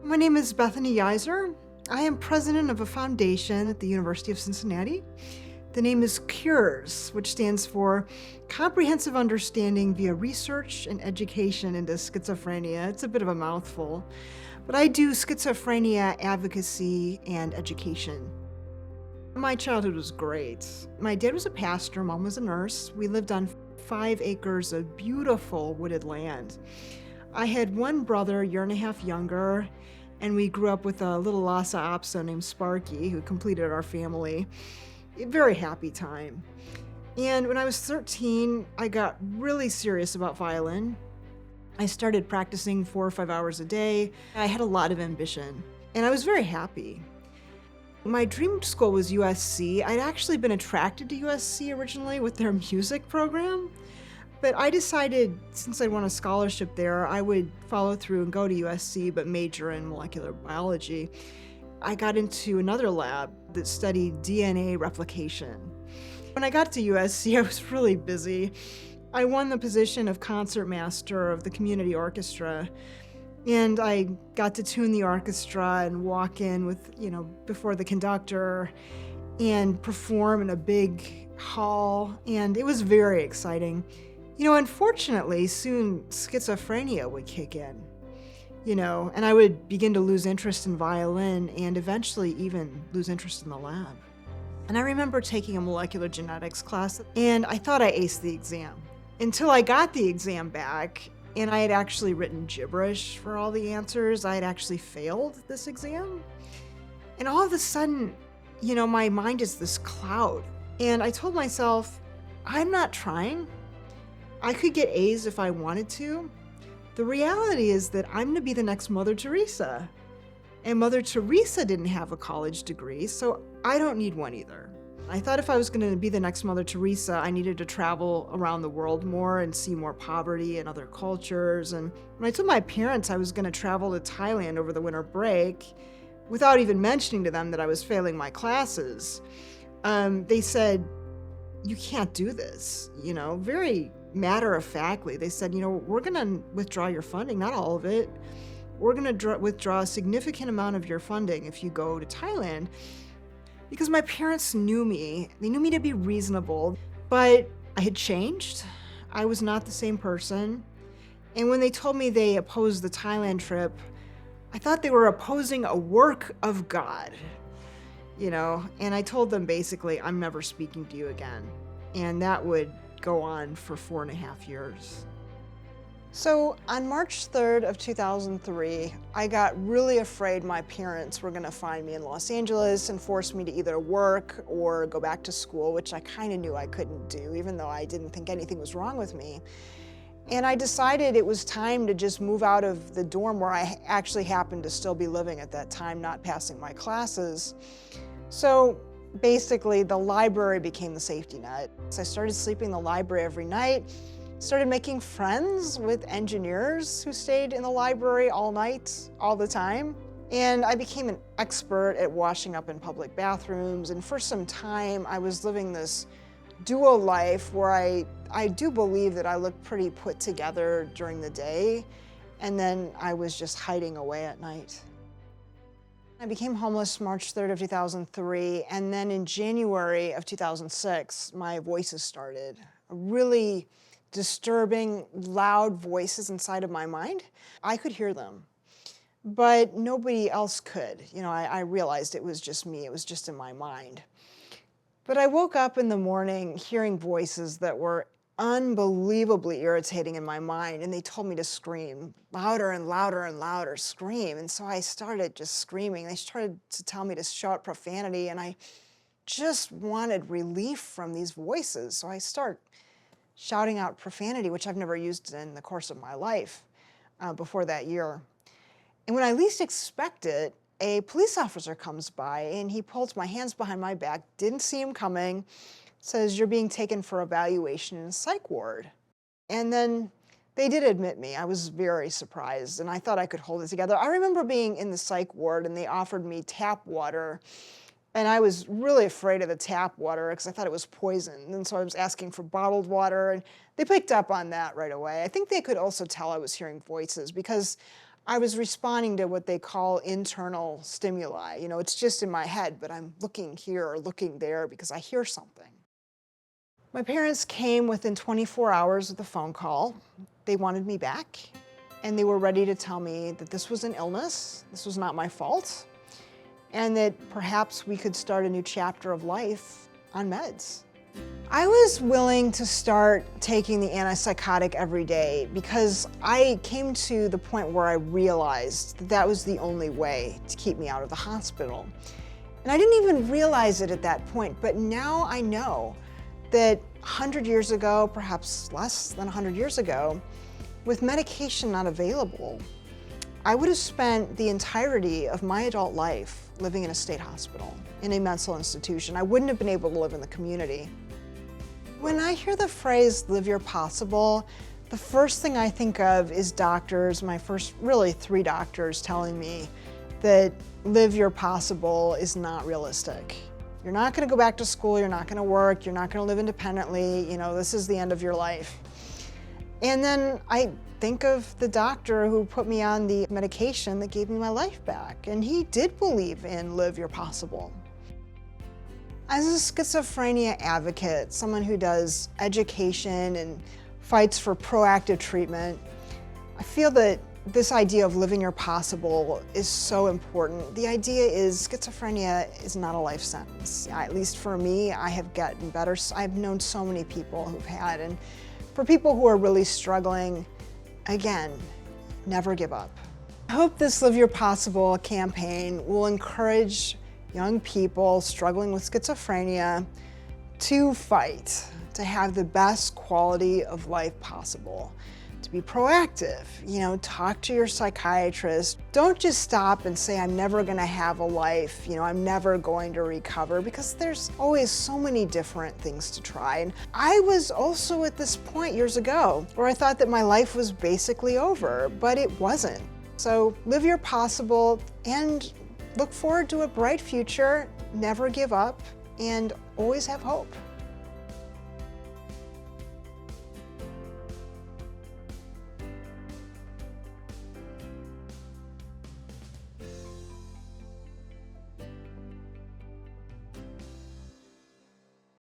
My name is Bethany Yeiser. I am president of a foundation at the University of Cincinnati. The name is CURES, which stands for Comprehensive Understanding via Research and Education into Schizophrenia. It's a bit of a mouthful, but I do schizophrenia advocacy and education. My childhood was great. My dad was a pastor, mom was a nurse. We lived on 5 acres of beautiful wooded land. I had one brother, a year and a half younger, and we grew up with a little Lhasa Apso named Sparky, who completed our family. A very happy time. And when I was 13, I got really serious about violin. I started practicing 4 or 5 hours a day. I had a lot of ambition, and I was very happy. My dream school was USC. I'd actually been attracted to USC originally with their music program. But I decided, since I won a scholarship there, I would follow through and go to USC, but major in molecular biology. I got into another lab that studied DNA replication. When I got to USC, I was really busy. I won the position of concertmaster of the community orchestra, and I got to tune the orchestra and walk in with, before the conductor and perform in a big hall, and it was very exciting. Unfortunately, soon schizophrenia would kick in, and I would begin to lose interest in violin and eventually even lose interest in the lab. And I remember taking a molecular genetics class, and I thought I aced the exam until I got the exam back, and I had actually written gibberish for all the answers. I had actually failed this exam. And all of a sudden, my mind is this cloud. And I told myself, I'm not trying. I could get A's if I wanted to. The reality is that I'm going to be the next Mother Teresa. And Mother Teresa didn't have a college degree, so I don't need one either. I thought if I was going to be the next Mother Teresa, I needed to travel around the world more and see more poverty and other cultures. And when I told my parents I was going to travel to Thailand over the winter break, without even mentioning to them that I was failing my classes, they said, "You can't do this," very matter-of-factly. They said, "We're going to withdraw your funding, not all of it. We're going to withdraw a significant amount of your funding if you go to Thailand." Because my parents knew me. They knew me to be reasonable, but I had changed. I was not the same person. And when they told me they opposed the Thailand trip, I thought they were opposing a work of God, and I told them basically, I'm never speaking to you again. And that would go on for 4.5 years. So on March 3rd of 2003, I got really afraid my parents were going to find me in Los Angeles and force me to either work or go back to school, which I kind of knew I couldn't do, even though I didn't think anything was wrong with me. And I decided it was time to just move out of the dorm where I actually happened to still be living at that time, not passing my classes. So basically, the library became the safety net. So I started sleeping in the library every night, started making friends with engineers who stayed in the library all night, all the time. And I became an expert at washing up in public bathrooms. And for some time, I was living this dual life where I do believe that I looked pretty put together during the day, and then I was just hiding away at night. I became homeless March 3rd of 2003, and then in January of 2006, my voices started. Really disturbing, loud voices inside of my mind. I could hear them, but nobody else could. I realized it was just me, it was just in my mind. But I woke up in the morning hearing voices that were unbelievably irritating in my mind, and they told me to scream louder and louder and louder, scream. And so I started just screaming. They started to tell me to shout profanity, and I just wanted relief from these voices. So I start shouting out profanity, which I've never used in the course of my life before that year. And when I least expect it, a police officer comes by and he pulls my hands behind my back, didn't see him coming, says, "You're being taken for evaluation in a psych ward." And then they did admit me. I was very surprised, and I thought I could hold it together. I remember being in the psych ward, and they offered me tap water, and I was really afraid of the tap water because I thought it was poison. And so I was asking for bottled water, and they picked up on that right away. I think they could also tell I was hearing voices because I was responding to what they call internal stimuli. It's just in my head, but I'm looking here or looking there because I hear something. My parents came within 24 hours of the phone call. They wanted me back, and they were ready to tell me that this was an illness, this was not my fault, and that perhaps we could start a new chapter of life on meds. I was willing to start taking the antipsychotic every day because I came to the point where I realized that that was the only way to keep me out of the hospital. And I didn't even realize it at that point, but now I know that 100 years ago, perhaps less than 100 years ago, with medication not available, I would have spent the entirety of my adult life living in a state hospital, in a mental institution. I wouldn't have been able to live in the community. When I hear the phrase, live your possible, the first thing I think of is doctors, my first really 3 doctors telling me that live your possible is not realistic. You're not gonna go back to school, you're not gonna work, you're not gonna live independently, this is the end of your life. And then I think of the doctor who put me on the medication that gave me my life back, and he did believe in live your possible. As a schizophrenia advocate, someone who does education and fights for proactive treatment, I feel that this idea of living your possible is so important. The idea is schizophrenia is not a life sentence. At least for me, I have gotten better. I've known so many people who've had, and for people who are really struggling, again, never give up. I hope this Live Your Possible campaign will encourage young people struggling with schizophrenia to fight, to have the best quality of life possible, to be proactive, talk to your psychiatrist. Don't just stop and say, I'm never gonna have a life, I'm never going to recover, because there's always so many different things to try. And I was also at this point years ago where I thought that my life was basically over, but it wasn't. So live your possible and look forward to a bright future, never give up, and always have hope.